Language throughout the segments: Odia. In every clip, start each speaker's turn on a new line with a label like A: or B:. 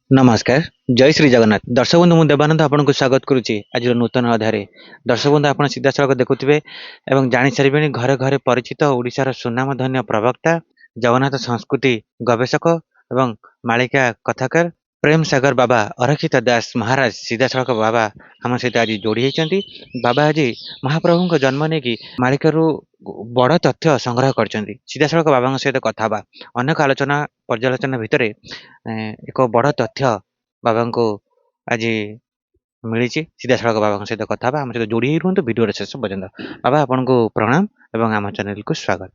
A: नमस्कार जय श्री जगन्नाथ दर्शक बंधु मुझे देवानंद आपको स्वागत करुच्ची आज नूतन अध्याय दर्शक बंधु आप सीधा सड़क देखुवे और जानी सारे घरे घरे परिचित ओडिशार सुनामधन्य प्रवक्ता जगन्नाथ संस्कृति गवेषक एवं मालिका कथाकार प्रेम सागर बाबा अरक्षित दास महाराज सीधा सड़क बाबा आम सहित आज जोड़ी होती बाबा आज महाप्रभु जन्म नहीं कि मालिकू बड़ तथ्य संग्रह कर सीधा सड़क बाबा सहित कथा अनेक आलोचना पर्यालोचना भितर एक बड़ तथ्य बाबा को आज मिली सीधा सड़क बाबा सहित कथा आम सहित जोड़ी रुहतु भिडियो शेष पर्यटन बाबा आपन को प्रणाम एवं आम चैनल को स्वागत।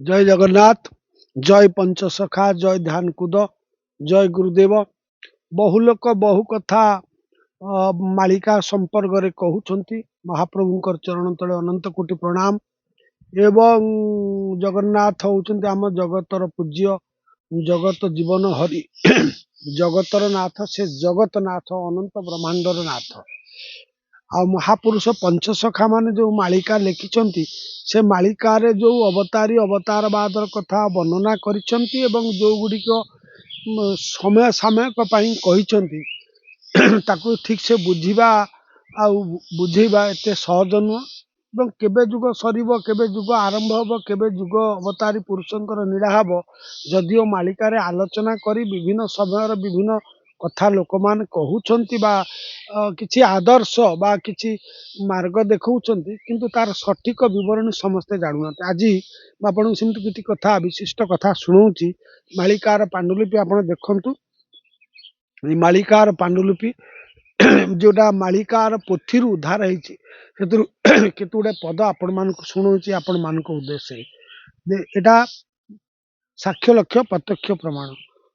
B: जय जगन्नाथ, जय पंचसखा, जय ध्यान कूद, जय गुरुदेव। बहु लोक बहु कथा मालिका संपर्क रे कहउछंती। महाप्रभुंकर चरण तले अनंत कोटि प्रणाम। एवं जगन्नाथ होउछंती आम जगतर पूज्य, जगत जीवन हरि जगतर नाथ, से जगत नाथ, अनंत ब्रह्मांडर नाथ। आ महापुरुष पंचसखा माने जो मालिका लिखिछंती, से मालिकारे जो अवतारी अवतारवादर कथा वर्णना करिछंती एवं जो गुड़िक समय सामयिक पई कहिछंती ताकू ठीक से बुझिबा आ बुझेबा एते सहज नुह। एवं केबे जुग सरीब, केबे जुग आरंभ हब, केबे जुग अवतारी पुरुषंकर नीड़ा हब, जदिओ मालिकारे आलोचना करी विभिन्न समय विभिन्न कथा लोक मान कहउछंती बा किछि आदर्श बा किछि मार्ग देखौछंती, किंतु तार सठिक विवरणी समस्ते जानुनाते। आज आपन सेमति किछि कथा विशिष्ट कथा सुनाउची। मालिकार पांडुलिपि आपण देखंतु। मालिकार पांडुलिपि जोटा मालिकार पोथी उद्धार होती केतु गुड़े पद आपण मान शुणाऊँ आपण मान उद्देश्य एटा साक्ष्य लक्ष्य प्रत्यक्ष प्रमाण।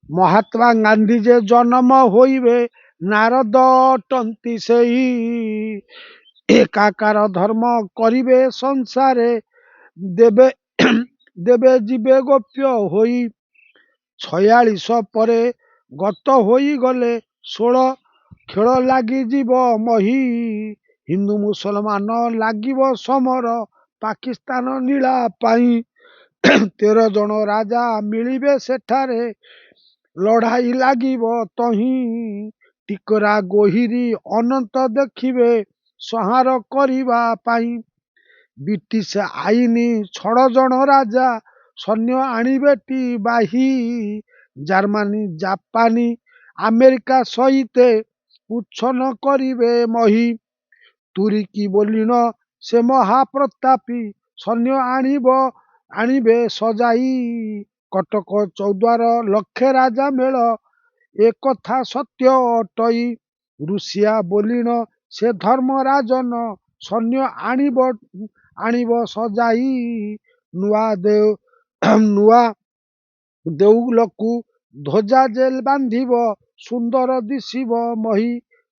B: महात्मा गांधी जे जन्म होइबे नारद टंती सेई, एकाकार धर्म करिबे संसारे, देवे देवे जीवे गोप्य होई, 46 परे गत होई गले 16 खेल लागी जीव मही, हिंदू मुसलमान लागिब समर, पाकिस्तान नीला पाई, 13 जन राजा मिलिबे सेठारे, लड़ाई लागिब तही, टिकरा गोहिरी अनंत देखिबे संहार करिबा पाई, ब्रिटिश आईनी 6 जन राजा सैन्य आनिबेटी बाही, जर्मनी जापानी अमेरिका सहित उच्छन करिबे मही, तुर्की बोलिन से महाप्रतापी सैन्य आनिबे सजाई, कटक चौद्वार लक्षे राजा मेल एक कथा सत्य अटई, रुषिया बोलिन से धर्मराजन सैन्य आनिब सजाई, नुआ देउलकु ध्वजा जेल बांधिब सुंदर दिशिब मही,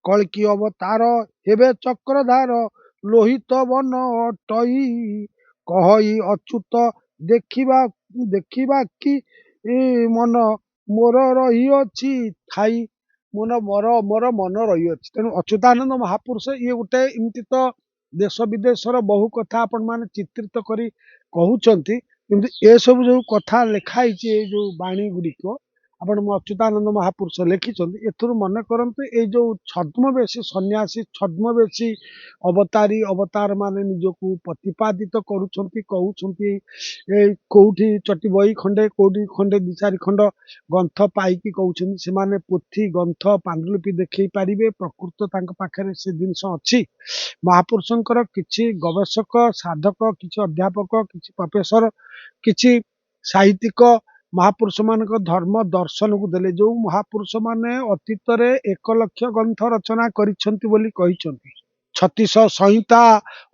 B: कल्कि अवतार हेबे चक्रधार लोहित वन अटई, कहई अच्युत देखिबा देखिबा कि मन मोर रहीअछि ठाई, मोर मन रहीअछि। तेणु अच्युतानंद महापुरुष ये गोटे एमती तो देश विदेशर बहु कथा आपण माने चित्रित करी कहउचंती, किंतु ए सब जो कथा लिखाई जो बाणी गुड़िक आपण अच्युतानंद महापुरुष लिखिछंती, एथुरु मन करंतु ए जो छद्मवेशी सन्यासी छद्मवेशी अवतारी अवतार माने निजको प्रतिपादित करूछंती कहउछंती, ए कोउठी चटी बही खंडे कोउठी खंडे दि चारि खंड ग्रंथ पाइकी कहउछंती, से माने पोथी ग्रंथ पांडुलिपि देखै पारिबे, प्रकृत तांक पाखरे से जिनिस अछि। महापुरुषंकर किछि गवेषक साधक किछि अध्यापक किछि प्रोफेसर किछि साहित्यिक महापुरुष मान धर्म दर्शन को देले, जो महापुरुष माने अतीत रे 1 लक्ष ग्रंथ रचना करिछंती बोली कहिछंती। 36 संहिता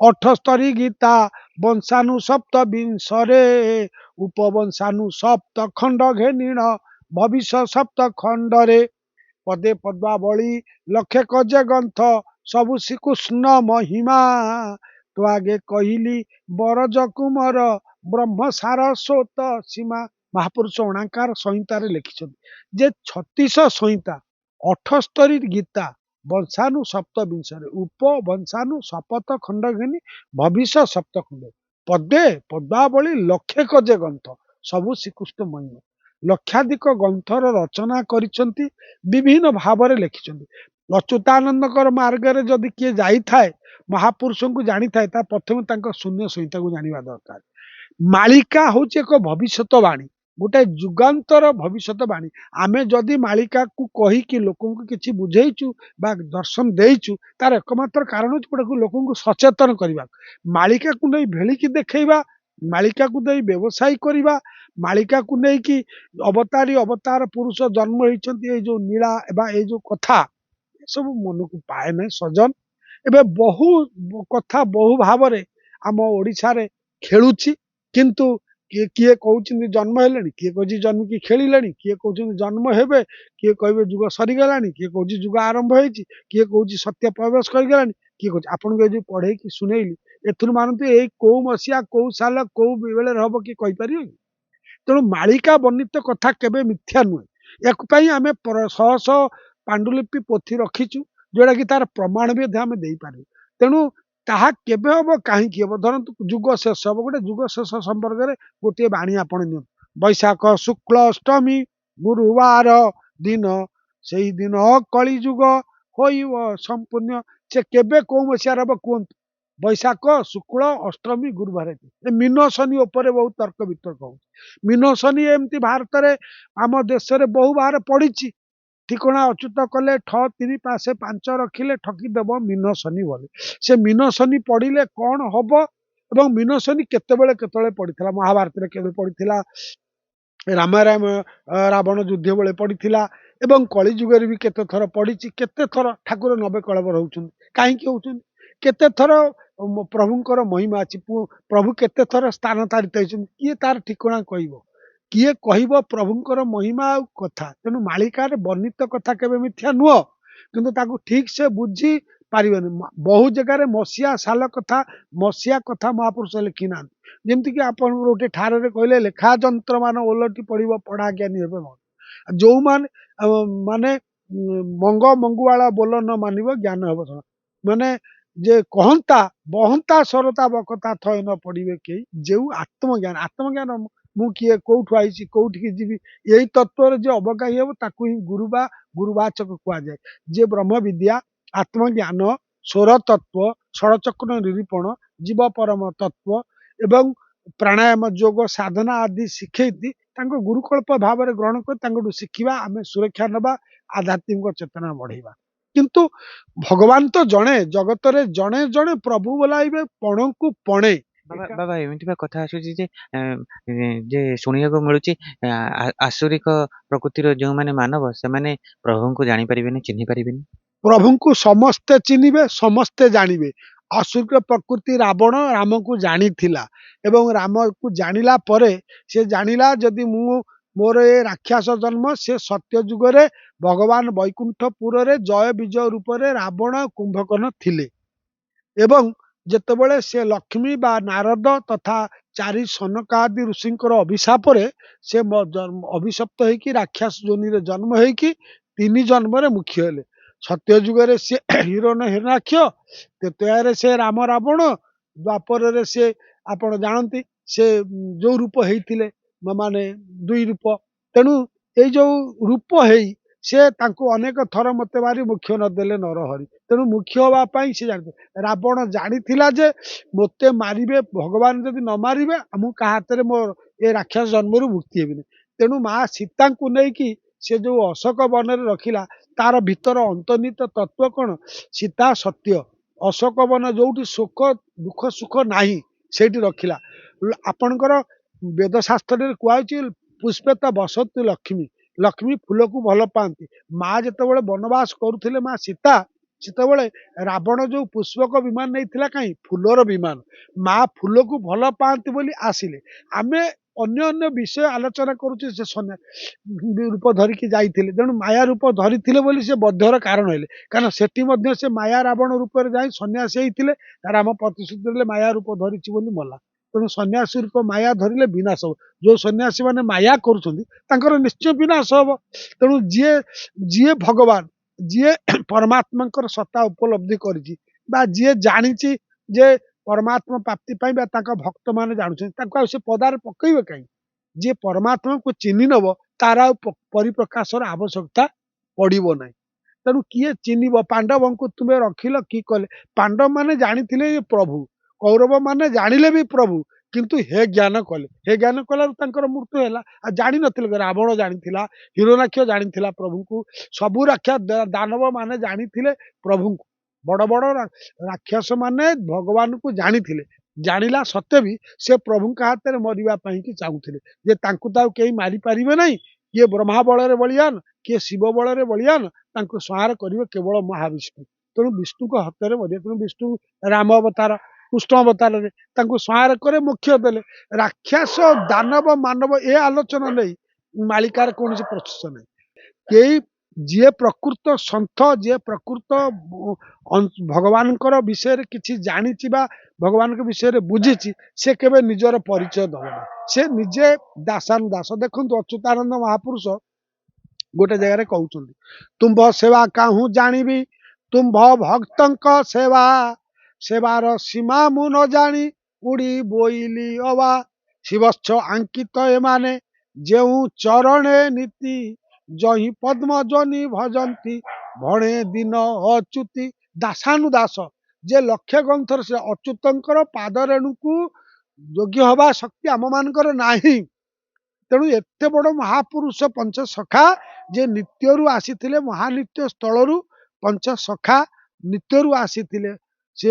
B: 78 गीता वंशानु सप्त विंशरे, उपवंशानु सप्त खंड घेनिण भविष्य सप्त खंडरे, पदे पद्मावली लक्षे कजे ग्रंथ सबु श्रीकृष्ण महिमा, तो आगे कहली बरज कुमार ब्रह्म सारस्वत सीमा। महापुरुष अणाकार संहितार लिखिछंती जे 36 संहिता 78 गीता वंशानु सप्तविंशरे, उपवंशानु सप्त खंड घेनी भविष्य सप्त खंड, पदे पद्मावली लक्षे कजे ग्रंथ सबु श्रीकृष्ण महिमा। ଲକ୍ଷାଧିକ ଗ୍ରନ୍ଥର ରଚନା କରିଛନ୍ତି, ବିଭିନ୍ନ ଭାବରେ ଲେଖିଛନ୍ତି। ଅଚ୍ୟୁତାନନ୍ଦଙ୍କର ମାର୍ଗରେ ଯଦି କିଏ ଯାଇଥାଏ, ମହାପୁରୁଷଙ୍କୁ ଜାଣିଥାଏ, ତା ପ୍ରଥମେ ତାଙ୍କ ଶୂନ୍ୟ ସଂହିତାକୁ ଜାଣିବା ଦରକାର। ମାଳିକା ହଉଛି ଏକ ଭବିଷ୍ୟତବାଣୀ, ଗୋଟେ ଯୁଗାନ୍ତର ଭବିଷ୍ୟତବାଣୀ। ଆମେ ଯଦି ମାଳିକାକୁ କହିକି ଲୋକଙ୍କୁ କିଛି ବୁଝେଇଛୁ ବା ଦର୍ଶନ ଦେଇଛୁ, ତାର ଏକମାତ୍ର କାରଣ ହଉଛି ଗୋଟାକୁ ଲୋକଙ୍କୁ ସଚେତନ କରିବା। ମାଳିକାକୁ ନେଇ ଭେଳିକି ଦେଖେଇବା, ମାଳିକାକୁ ନେଇ ବ୍ୟବସାୟୀ କରିବା, ମାଳିକାକୁ ନେଇକି ଅବତାର ପୁରୁଷ ଜନ୍ମ ହେଇଛନ୍ତି, ଏଇ ଯୋଉ ନୀଳା ବା ଏଇ ଯୋଉ କଥା, ଏସବୁ ମନକୁ ପାଏ ନାହିଁ ସଜନ। ଏବେ ବହୁ କଥା ବହୁ ଭାବରେ ଆମ ଓଡ଼ିଶାରେ ଖେଳୁଛି, କିନ୍ତୁ କିଏ କହୁଛନ୍ତି ଜନ୍ମ ହେଲେଣି, କିଏ କହୁଛି ଜନ୍ମିକି ଖେଳିଲେଣି, କିଏ କହୁଛନ୍ତି ଜନ୍ମ ହେବେ, କିଏ କହିବେ ଯୁଗ ସରିଗଲାଣି, କିଏ କହୁଛି ଯୁଗ ଆରମ୍ଭ ହେଇଛି, କିଏ କହୁଛି ସତ୍ୟ ପ୍ରବେଶ କରିଗଲାଣି, କିଏ କହୁଛି। ଆପଣଙ୍କୁ ଏ ଯୋଉ ପଢେଇକି ଶୁଣେଇଲି, ଏଥିରୁ ମାନନ୍ତୁ ଏଇ କୋଉ ମସିହା କୋଉ ସାଲ କୋଉ ବେଳରେ ହବ କିଏ କହିପାରିବେ କି? ତେଣୁ ମାଳିକା ବର୍ଣ୍ଣିତ କଥା କେବେ ମିଥ୍ୟା ନୁହେଁ। ୟାକୁ ପାଇଁ ଆମେ ଶହ ଶହ ପାଣ୍ଡୁଲିପି ପୋଥି ରଖିଛୁ, ଯୋଉଟା କି ତାର ପ୍ରମାଣ ବି ଆମେ ଦେଇପାରିବୁ। ତେଣୁ ତାହା କେବେ ହବ, କାହିଁକି ହବ? ଧରନ୍ତୁ ଯୁଗ ଶେଷ ହବ, ଗୋଟେ ଯୁଗ ଶେଷ ସମ୍ପର୍କରେ ଗୋଟିଏ ବାଣୀ ଆପଣ ନିଅନ୍ତୁ। ବୈଶାଖ ଶୁକ୍ଳ ଅଷ୍ଟମୀ ଗୁରୁବାର ଦିନ, ସେଇ ଦିନ କଳି ଯୁଗ ହୋଇବ ସମ୍ପୂର୍ଣ୍ଣ। ସେ କେବେ କୋଉ ମସିହାରେ ହବ କୁହନ୍ତୁ? ବୈଶାଖ ଶୁକ୍ଳ ଅଷ୍ଟମୀ ଗୁରୁବାର। ମୀନ ଶନି ଉପରେ ବହୁତ ତର୍କ ବିତର୍କ ହଉଛି। ମୀନ ଶନି ଏମିତି ଭାରତରେ ଆମ ଦେଶରେ ବହୁ ବାର ପଡିଛି। ଠିକଣା ଅଚ୍ୟୁତ କଲେ ଠ 3 ପାଶେ 5 ରଖିଲେ ଠକିଦେବ ମୀନ ଶନି ବୋଲି। ସେ ମୀନ ଶନି ପଡିଲେ କଣ ହବ ଏବଂ ମୀନ ଶନି କେତେବେଳେ କେତେବେଳେ ପଡିଥିଲା? ମହାଭାରତରେ କେବେ ପଡିଥିଲା, ରାମାୟଣ ରାବଣ ଯୁଦ୍ଧ ବେଳେ ପଡିଥିଲା, ଏବଂ କଳି ଯୁଗରେ ବି କେତେ ଥର ପଡିଛି। କେତେ ଥର ଠାକୁର ନବେ କଳେବର ହଉଛନ୍ତି, କାହିଁକି ହଉଛନ୍ତି? କେତେ ଥର ପ୍ରଭୁଙ୍କର ମହିମା ଅଛି, ପ୍ରଭୁ କେତେ ଥର ସ୍ଥାନ ତାରିତ ହେଇଛନ୍ତି, କିଏ ତାର ଠିକଣା କହିବ? କିଏ କହିବ ପ୍ରଭୁଙ୍କର ମହିମା ଆଉ କଥା? ତେଣୁ ମାଳିକାରେ ବର୍ଣ୍ଣିତ କଥା କେବେ ମିଥ୍ୟା ନୁହଁ, କିନ୍ତୁ ତାକୁ ଠିକ ସେ ବୁଝି ପାରିବେନି। ବହୁ ଜାଗାରେ ମସିହା ସାଲ କଥା, ମସିହା କଥା ମହାପୁରୁଷ ଲେଖି ନାହାନ୍ତି। ଯେମିତିକି ଆପଣଙ୍କୁ ଗୋଟେ ଠାରରେ କହିଲେ, ଲେଖା ଯନ୍ତ୍ର ମାନ ଓଲଟି ପଡିବ, ପଢା ଜ୍ଞାନୀ ହେବେ ମନ। ଯୋଉମାନେ ମାନେ ମଙ୍ଗ ମଙ୍ଗୁଆଳ ବୋଲ ନ ମାନିବ, ଜ୍ଞାନ ହେବ ଶରଣ। ମାନେ ଯେ କହନ୍ତା ବହନ୍ତା ସରତା ବକତା ଥୟ ନ ପଡିବେ କେହି, ଯେଉଁ ଆତ୍ମଜ୍ଞାନ। ଆତ୍ମଜ୍ଞାନ ମୁଁ କିଏ, କୋଉଠୁ ଆଇଛି, କୋଉଠିକି ଯିବି, ଏଇ ତତ୍ଵରେ ଯେ ଅବଗାହୀ ହେବ, ତାକୁ ହିଁ ଗୁରୁ ବା ଗୁରୁବାଚକ କୁହାଯାଏ। ଯେ ବ୍ରହ୍ମ ବିଦ୍ୟା, ଆତ୍ମଜ୍ଞାନ, ସ୍ୱର ତତ୍ଵ, ଷଡ଼ଚକ୍ର ନିରୂପଣ, ଜୀବ ପରମ ତତ୍ଵ ଏବଂ ପ୍ରାଣାୟାମ ଯୋଗ ସାଧନା ଆଦି ଶିଖେଇତି ତାଙ୍କ ଗୁରୁକଳ୍ପ ଭାବରେ ଗ୍ରହଣ କରି ତାଙ୍କଠୁ ଶିଖିବା, ଆମେ ସୁରକ୍ଷା ନେବା, ଆଧ୍ୟାତ୍ମିକ ଚେତନା ବଢେଇବା। କିନ୍ତୁ ଭଗବାନ ତ ଜଣେ, ଜଗତରେ ଜଣେ ଜଣେ ପ୍ରଭୁ ବୋଲାଇବେ ପଣକୁ ପଣେ।
A: ବାବା ବାବା ଏମିତି ବା କଥା ଆସୁଛି ଯେ ଶୁଣିବାକୁ ମିଳୁଛି, ଆସୁରିକ ପ୍ରକୃତିର ଯୋଉମାନେ ମାନବ, ସେମାନେ ପ୍ରଭୁଙ୍କୁ ଜାଣିପାରିବେନି, ଚିହ୍ନି ପାରିବେନି।
B: ପ୍ରଭୁଙ୍କୁ ସମସ୍ତେ ଚିହ୍ନିବେ, ସମସ୍ତେ ଜାଣିବେ। ଅସୁର ପ୍ରକୃତି ରାବଣ ରାମକୁ ଜାଣିଥିଲା ଏବଂ ରାମକୁ ଜାଣିଲା ପରେ ସେ ଜାଣିଲା, ଯଦି ମୋର ଏ ରାକ୍ଷସ ଜନ୍ମ, ସେ ସତ୍ୟ ଯୁଗରେ ଭଗବାନ ବୈକୁଣ୍ଠପୁରରେ ଜୟ ବିଜୟ ରୂପରେ ରାବଣ କୁମ୍ଭକର୍ଣ୍ଣ ଥିଲେ। ଏବଂ ଯେତେବେଳେ ସେ ଲକ୍ଷ୍ମୀ ବା ନାରଦ ତଥା 4 ସନକାଦି ଋଷିଙ୍କର ଅଭିଶାପରେ ସେ ଅଭିଶପ୍ତ ହେଇକି ରାକ୍ଷସ ଯୋନିରେ ଜନ୍ମ ହେଇକି 3 ଜନ୍ମରେ ମୁଖ୍ୟ ହେଲେ। ସତ୍ୟ ଯୁଗରେ ସେ ହିରଣ ହିରଣାକ୍ଷ, ତ୍ରେତୟାରେ ସେ ରାମ ରାବଣ, ଦ୍ୱାପରରେ ସେ ଆପଣ ଜାଣନ୍ତି ସେ ଯୋଉ ରୂପ ହେଇଥିଲେ, ମାନେ 2 ରୂପ। ତେଣୁ ଏଇ ଯୋଉ ରୂପ ହେଇ ସେ ତାଙ୍କୁ ଅନେକ ଥର ମତେ ମାରି ମୁଖ୍ୟ ନଦେଲେ ନରହରି। ତେଣୁ ମୁଖ୍ୟ ହବା ପାଇଁ ସେ ଜାଣିଥିଲେ। ରାବଣ ଜାଣିଥିଲା ଯେ ମୋତେ ମାରିବେ, ଭଗବାନ ଯଦି ନ ମାରିବେ ମୁଁ କାହା ହାତରେ ମୋ ଏ ରାକ୍ଷସ ଜନ୍ମରୁ ମୁକ୍ତି ହେବିନି। ତେଣୁ ମା ସୀତାଙ୍କୁ ନେଇକି ସେ ଯୋଉ ଅଶୋକ ବନରେ ରଖିଲା, ତାର ଭିତର ଅନ୍ତର୍ନିହିତ ତତ୍ଵ କଣ? ସୀତା ସତ୍ୟ, ଅଶୋକ ବନ ଯୋଉଠି ସୁଖ ଦୁଃଖ ସୁଖ ନାହିଁ, ସେଇଠି ରଖିଲା। ଆପଣଙ୍କର ବେଦ ଶାସ୍ତ୍ରରେ କୁହାଯାଇଛି, ପୁଷ୍ପେତ ବସତୁ ଲକ୍ଷ୍ମୀ। ଲକ୍ଷ୍ମୀ ଫୁଲକୁ ଭଲ ପାଆନ୍ତି। ମା ଯେତେବେଳେ ବନବାସ କରୁଥିଲେ, ମା ସୀତା, ସେତେବେଳେ ରାବଣ ଯୋଉ ପୁଷ୍ପକ ବିମାନ ନେଇଥିଲା, କାହିଁ? ଫୁଲର ବିମାନ। ମା ଫୁଲକୁ ଭଲ ପାଆନ୍ତି ବୋଲି ଆସିଲେ। ଆମେ ଅନ୍ୟ ଅନ୍ୟ ବିଷୟ ଆଲୋଚନା କରୁଛେ, ସେ ରୂପ ଧରିକି ଯାଇଥିଲେ, ତେଣୁ ମାୟା ରୂପ ଧରିଥିଲେ ବୋଲି ସେ ବଧ୍ୟର କାରଣ ହେଲେ। କାରଣ ସେଠି ମଧ୍ୟ ସେ ମାୟା ରାବଣ ରୂପରେ ଯାଇ ସନ୍ନ୍ୟାସୀ ହେଇଥିଲେ, ରାମ ପ୍ରତିଶ୍ରୁତି ଦେଲେ ମାୟା ରୂପ ଧରିଛି ବୋଲି ମଲା। ତେଣୁ ସନ୍ନ୍ୟାସୀ ରୂପ ମାୟା ଧରିଲେ ବିନାଶ ହବ। ଯୋଉ ସନ୍ନ୍ୟାସୀ ମାନେ ମାୟା କରୁଛନ୍ତି, ତାଙ୍କର ନିଶ୍ଚୟ ବିନାଶ ହବ। ତେଣୁ ଯିଏ ଯିଏ ଭଗବାନ, ଯିଏ ପରମାତ୍ମାଙ୍କର ସତ୍ତା ଉପଲବ୍ଧି କରିଛି, ବା ଯିଏ ଜାଣିଛି ଯେ ପରମାତ୍ମା ପ୍ରାପ୍ତି ପାଇଁ ବା ତାଙ୍କ ଭକ୍ତ ମାନେ ଜାଣୁଛନ୍ତି, ତାଙ୍କୁ ଆଉ ସେ ପଦାରେ ପକେଇବେ କାହିଁ? ଯିଏ ପରମାତ୍ମାକୁ ଚିହ୍ନି ନବ, ତାର ଆଉ ପରିପ୍ରକାଶର ଆବଶ୍ୟକତା ପଡିବ ନାହିଁ। ତେଣୁ କିଏ ଚିହ୍ନିବ ପାଣ୍ଡବଙ୍କୁ ତୁମେ ରଖିଲ କି କଲେ? ପାଣ୍ଡବ ମାନେ ଜାଣିଥିଲେ ଏ ପ୍ରଭୁ, କୌରବ ମାନେ ଜାଣିଲେ ବି ପ୍ରଭୁ, କିନ୍ତୁ ହେ ଜ୍ଞାନ କଲେ। ହେ ଜ୍ଞାନ କଲାରୁ ତାଙ୍କର ମୃତ୍ୟୁ ହେଲା। ଆଉ ଜାଣିନଥିଲେ, ରାବଣ ଜାଣିଥିଲା, ହିରଣ୍ୟାକ୍ଷ ଜାଣିଥିଲା ପ୍ରଭୁଙ୍କୁ, ସବୁ ଦାନବ ମାନେ ଜାଣିଥିଲେ ପ୍ରଭୁଙ୍କୁ। ବଡ ବଡ ରାକ୍ଷସ ମାନେ ଭଗବାନଙ୍କୁ ଜାଣିଥିଲେ। ଜାଣିଲା ସତ୍ତ୍ୱେ ବି ସେ ପ୍ରଭୁଙ୍କ ହାତରେ ମରିବା ପାଇଁ କି ଚାହୁଁଥିଲେ, ଯେ ତାଙ୍କୁ ତ ଆଉ କେହି ମାରିପାରିବେ ନାହିଁ। କିଏ ବ୍ରହ୍ମା ବଳରେ ବଳିୟାନ, କିଏ ଶିବ ବଳରେ ବଳିୟାନ, ତାଙ୍କୁ ସଂହାର କରିବେ କେବଳ ମହାବିଷ୍ଣୁ। ତେଣୁ ବିଷ୍ଣୁଙ୍କ ହାତରେ ମରିବେ। ତେଣୁ ବିଷ୍ଣୁ ରାମ ଅବତାର, କୃଷ୍ଣ ଅବତାରରେ ତାଙ୍କୁ ସଂହାର করে ମୋକ୍ଷ ଦେଲେ। ରାକ୍ଷସ ଦାନବ ମାନବ ଏ ଆଲୋଚନା ନେଇ ମାଳିକାର କୌଣସି ପ୍ରଶ୍ନ ନାହିଁ। କେହି ଯିଏ ପ୍ରକୃତ ସନ୍ଥ, ଯିଏ ପ୍ରକୃତ ଭଗବାନଙ୍କର ବିଷୟରେ କିଛି ଜାଣିଛି ବା ଭଗବାନଙ୍କ ବିଷୟରେ ବୁଝିଛି, ସେ କେବେ ନିଜର ପରିଚୟ ଦବ ନାହିଁ। ସେ ନିଜେ ଦାସାନୁଦାସ। ଦେଖନ୍ତୁ ଅଚ୍ୟୁତାନନ୍ଦ ମହାପୁରୁଷ ଗୋଟେ ଜାଗାରେ କହୁଛନ୍ତି, ତୁମ୍ଭ ସେବା କାହୁଁ ଜାଣିବି, ତୁମ୍ଭ ଭକ୍ତଙ୍କ ସେବା, ସେବାର ସୀମା ମୁଁ ନ ଜାଣି ଉଡ଼ି ବୋଇଲି ଅବା। ଶିବଚ୍ଛ ଆଙ୍କିତ ଏମାନେ ଯେଉଁ ଚରଣେ ନୀତି, ଜହି ପଦ୍ମଜନି ଭଜନ୍ତି ଭଣେ ଦିନ ଅଚ୍ୟୁତି। ଦାସାନୁଦାସ ଯେ ଲକ୍ଷ୍ୟ ଗ୍ରନ୍ଥର, ସେ ଅଚ୍ୟୁତଙ୍କର ପାଦ ରେଣୁକୁ ଯୋଗ୍ୟ ହବା ଶକ୍ତି ଆମ ମାନଙ୍କର ନାହିଁ। ତେଣୁ ଏତେ ବଡ ମହାପୁରୁଷ ପଞ୍ଚସଖା ଯେ ନିତ୍ୟରୁ ଆସିଥିଲେ, ମହାନିତ୍ୟ ସ୍ଥଳରୁ ପଞ୍ଚସଖା ନିତ୍ୟରୁ ଆସିଥିଲେ, ସେ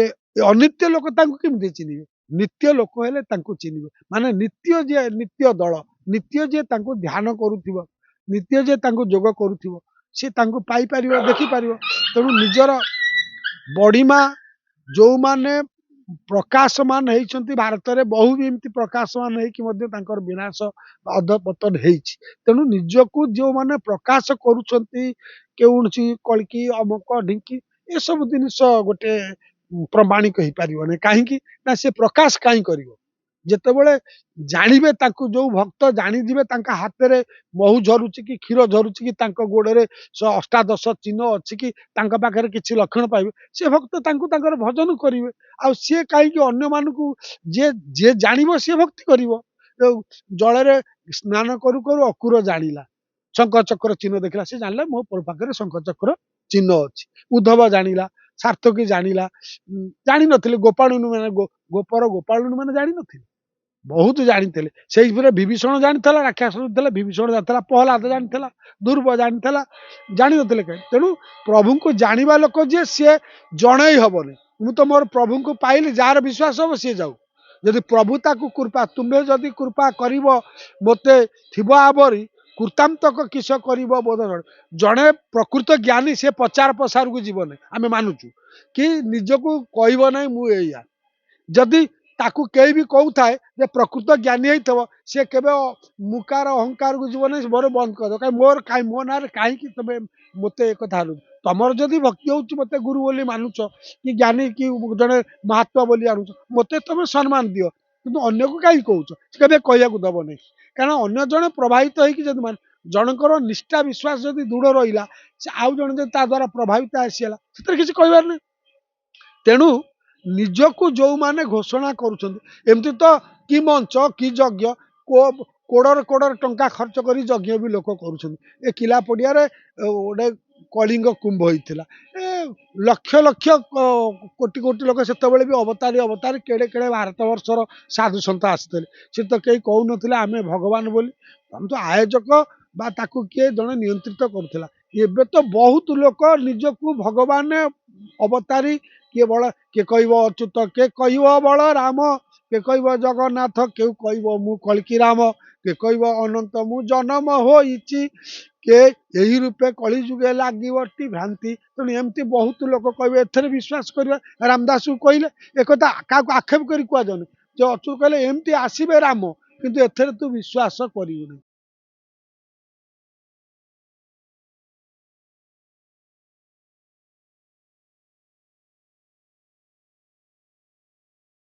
B: ଅନିତ୍ୟ ଲୋକ ତାଙ୍କୁ କେମିତି ଚିହ୍ନିବେ? ନିତ୍ୟ ଲୋକ ହେଲେ ତାଙ୍କୁ ଚିହ୍ନିବେ। ମାନେ ନିତ୍ୟ ଯିଏ, ନିତ୍ୟ ଦଳ, ନିତ୍ୟ ଯିଏ ତାଙ୍କୁ ଧ୍ୟାନ କରୁଥିବ, ନିତ୍ୟ ଯିଏ ତାଙ୍କୁ ଯୋଗ କରୁଥିବ, ସେ ତାଙ୍କୁ ପାଇପାରିବ, ଦେଖିପାରିବ। ତେଣୁ ନିଜର ବଡ଼ିମା ଯୋଉମାନେ ପ୍ରକାଶମାନ ହେଇଛନ୍ତି ଭାରତରେ, ବହୁ ବି ଏମିତି ପ୍ରକାଶମାନ ହେଇକି ମଧ୍ୟ ତାଙ୍କର ବିନାଶ ଅଧପତନ ହେଇଛି। ତେଣୁ ନିଜକୁ ଯୋଉମାନେ ପ୍ରକାଶ କରୁଛନ୍ତି, କେଉଁଠି କଳିକି ଅମକ ଢିଙ୍କି, ଏସବୁ ଜିନିଷ ଗୋଟେ ପ୍ରମାଣିକ ହେଇପାରିବ ନାହିଁ। କାହିଁକି ନା ସେ ପ୍ରକାଶ କାହିଁ କରିବ? ଯେତେବେଳେ ଜାଣିବେ, ତାଙ୍କୁ ଯୋଉ ଭକ୍ତ ଜାଣିଯିବେ ତାଙ୍କ ହାତରେ ମହୁ ଝରୁଛି କି କ୍ଷୀର ଝରୁଛି କି ତାଙ୍କ ଗୋଡରେ ଅଷ୍ଟାଦଶ ଚିହ୍ନ ଅଛି କି ତାଙ୍କ ପାଖରେ କିଛି ଲକ୍ଷଣ ପାଇବେ, ସେ ଭକ୍ତ ତାଙ୍କୁ ତାଙ୍କର ଭଜନ କରିବେ। ଆଉ ସିଏ କାହିଁକି ଅନ୍ୟମାନଙ୍କୁ, ଯିଏ ଯିଏ ଜାଣିବ ସିଏ ଭକ୍ତି କରିବ। ଜଳରେ ସ୍ନାନ କରୁ କରୁ ଅକୁର ଜାଣିଲା, ଶଙ୍ଖ ଚକ୍ର ଚିହ୍ନ ଦେଖିଲା, ସେ ଜାଣିଲା ମୋ ପାଖରେ ଶଙ୍ଖ ଚକ୍ର ଚିହ୍ନ ଅଛି। ଉଦ୍ଧବ ଜାଣିଲା, ସାର୍ଥକୀ ଜାଣିଲା, ଜାଣିନଥିଲେ ଗୋପାଳୁନୀ ମାନେ, ଗୋପର ଗୋପାଳୁନୀ ମାନେ ଜାଣିନଥିଲେ, ବହୁତ ଜାଣିଥିଲେ। ସେଇଥିରେ ବିଭୀଷଣ ଜାଣିଥିଲା, ରାକ୍ଷସ ଥିଲା, ବିଭୀଷଣ ଜାଣିଥିଲା, ପ୍ରହ୍ଲାଦ ଜାଣିଥିଲା, ଦୁର୍ବ ଜାଣିଥିଲା, ଜାଣିନଥିଲେ କାହିଁ? ତେଣୁ ପ୍ରଭୁଙ୍କୁ ଜାଣିବା ଲୋକ ଯିଏ, ସିଏ ଜଣେଇ ହବନି। ମୁଁ ତ ମୋର ପ୍ରଭୁଙ୍କୁ ପାଇଲି, ଯାହାର ବିଶ୍ୱାସ ହବ ସିଏ ଯାଉ। ଯଦି ପ୍ରଭୁ ତାକୁ କୃପା, ତୁମେ ଯଦି କୃପା କରିବ ମୋତେ ଥିବ ଆବରି, କୃତାନ୍ତକ କିସ କରିବ ବୋଧନ। ଜଣେ ପ୍ରକୃତ ଜ୍ଞାନୀ ସେ ପ୍ରଚାର ପ୍ରସାରକୁ ଯିବ ନାହିଁ, ଆମେ ମାନୁଛୁ, କି ନିଜକୁ କହିବ ନାହିଁ ମୁଁ ଏଇଆ। ଯଦି ତାକୁ କେହି ବି କହୁଥାଏ ଯେ ପ୍ରକୃତ ଜ୍ଞାନୀ ହେଇଥିବ, ସେ କେବେ ମୁକାର ଅହଙ୍କାରକୁ ଯିବ ନାହିଁ, ମୋର ବନ୍ଦ କରିଦବ। କାହିଁ ମୋର, କାହିଁ ମୋ ନାଁରେ କାହିଁକି ତମେ ମୋତେ ଏ କଥା ହାଲୁଛ? ତମର ଯଦି ଭକ୍ତି ହଉଛି, ମୋତେ ଗୁରୁ ବୋଲି ମାନୁଛ, କି ଜ୍ଞାନୀ କି ଜଣେ ମହାତ୍ମା ବୋଲି ଆଣୁଛ, ମୋତେ ତମେ ସମ୍ମାନ ଦିଅ, କିନ୍ତୁ ଅନ୍ୟକୁ କାହିଁକି କହୁଛ? ସେ କେବେ କହିବାକୁ ଦବ ନାହିଁ। କାରଣ ଅନ୍ୟ ଜଣେ ପ୍ରଭାବିତ ହେଇକି ଯଦି, ଜଣଙ୍କର ନିଷ୍ଠା ବିଶ୍ୱାସ ଯଦି ଦୃଢ ରହିଲା, ସେ ଆଉ ଜଣେ ଯଦି ତା ଦ୍ୱାରା ପ୍ରଭାବିତ ଆସିଲା, ସେଥିରେ କିଛି କହିବାର ନାହିଁ। ତେଣୁ ନିଜକୁ ଯୋଉମାନେ ଘୋଷଣା କରୁଛନ୍ତି, ଏମିତି ତ କି ମଞ୍ଚ କି ଯଜ୍ଞ, କୋଡର କୋଡର ଟଙ୍କା ଖର୍ଚ୍ଚ କରି ଯଜ୍ଞ ବି ଲୋକ କରୁଛନ୍ତି। ଏ କିଲା ପଡିଆରେ ଗୋଟେ କଳିଙ୍ଗ କୁମ୍ଭ ହେଇଥିଲା, ଏ ଲକ୍ଷ ଲକ୍ଷ କୋଟି କୋଟି ଲୋକ, ସେତେବେଳେ ବି ଅବତାରୀ ଅବତାରୀ କେଡେ କେଡେ ଭାରତ ବର୍ଷର ସାଧୁ ସନ୍ଥ ଆସିଥିଲେ। ସେ ତ କେହି କହୁନଥିଲେ ଆମେ ଭଗବାନ ବୋଲି, ତ ଆୟୋଜକ ବା ତାକୁ କିଏ ଜଣେ ନିୟନ୍ତ୍ରିତ କରୁଥିଲା। ଏବେ ତ ବହୁତ ଲୋକ ନିଜକୁ ଭଗବାନ ଅବତାରୀ, କିଏ ବଳ, କିଏ କହିବ ଅଚ୍ୟୁତ, କିଏ କହିବ ବଳରାମ, କିଏ କହିବ ଜଗନ୍ନାଥ, କିଏ କହିବ ମୁଁ କଳ୍କି ରାମ, କିଏ କହିବ ଅନନ୍ତ ମୁଁ ଜନମ ହୋଇଛି, କିଏ ଏହି ରୂପେ କଳି ଯୁଗେ ଲାଗିବଟି ଭ୍ରାନ୍ତି। ତେଣୁ ଏମିତି ବହୁତ ଲୋକ କହିବେ, ଏଥିରେ ବିଶ୍ୱାସ କରିବା। ରାମଦାସକୁ କହିଲେ ଏକଥା କାହାକୁ ଆକ୍ଷେପ କରି କୁହାଯାଉନି, ଯେ ଅଚ୍ୟୁତ କହିଲେ ଏମିତି ଆସିବେ ରାମ, କିନ୍ତୁ ଏଥିରେ ତୁ ବିଶ୍ୱାସ କରିବୁନି।